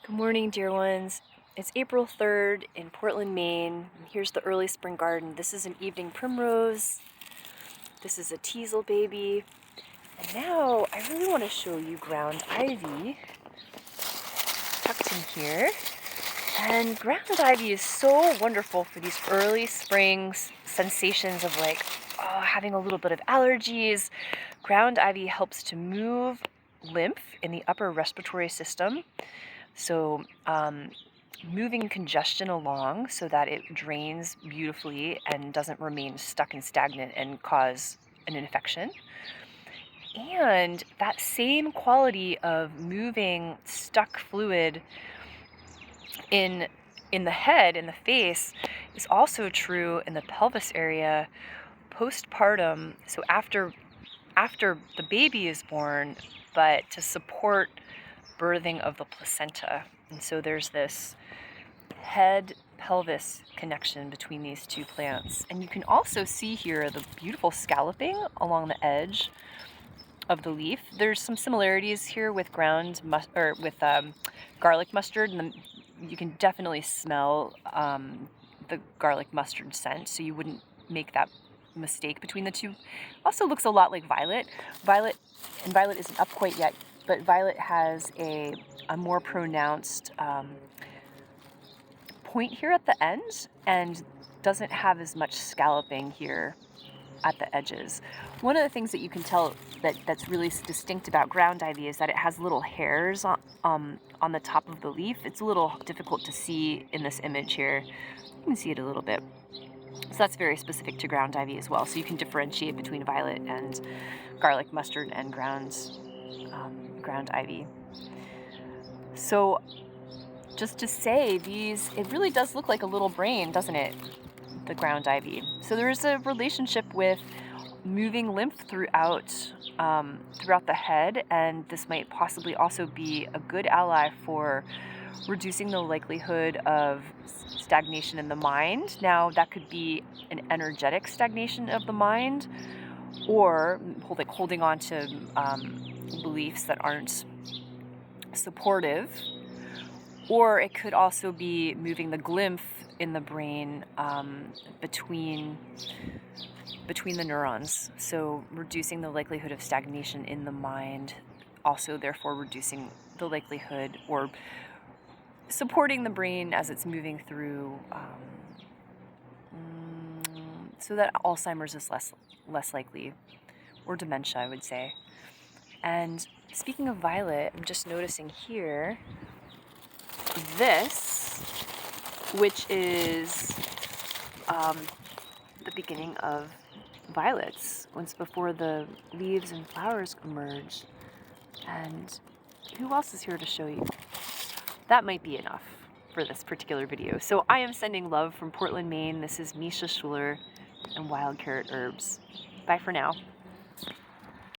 Good morning, dear ones. It's April 3rd in Portland, Maine. Here's the early spring garden. This is an evening primrose. This is a teasel baby. And now I really want to show you ground ivy tucked in here. And ground ivy is so wonderful for these early spring sensations of having a little bit of allergies. Ground ivy helps to move lymph in the upper respiratory system. So moving congestion along so that it drains beautifully and doesn't remain stuck and stagnant and cause an infection. And that same quality of moving stuck fluid in the head, in the face, is also true in the pelvis area postpartum. So after the baby is born, but to support birthing of the placenta. And so there's this head-pelvis connection between these two plants. And you can also see here the beautiful scalloping along the edge of the leaf. There's some similarities here with garlic mustard, and you can definitely smell the garlic mustard scent, so you wouldn't make that mistake between the two. Also looks a lot like violet. Violet isn't up quite yet, but violet has a more pronounced point here at the end and doesn't have as much scalloping here at the edges. One of the things that you can tell that's really distinct about ground ivy is that it has little hairs on the top of the leaf. It's a little difficult to see in this image here. You can see it a little bit. So that's very specific to ground ivy as well. So you can differentiate between violet and garlic mustard and ground ivy. So just to say, it really does look like a little brain, doesn't it? The ground ivy. So there is a relationship with moving lymph throughout the head, and this might possibly also be a good ally for reducing the likelihood of stagnation in the mind. Now, that could be an energetic stagnation of the mind, or holding on to beliefs that aren't supportive, or it could also be moving the glymph in the brain between the neurons, so reducing the likelihood of stagnation in the mind, also therefore reducing the likelihood or supporting the brain as it's moving through, so that Alzheimer's is less likely, or dementia, I would say. And speaking of violet, I'm just noticing here this, which is the beginning of violets, once before the leaves and flowers emerge. And who else is here to show you? That might be enough for this particular video. So I am sending love from Portland, Maine. This is Misha Schuler and Wild Carrot Herbs. Bye for now.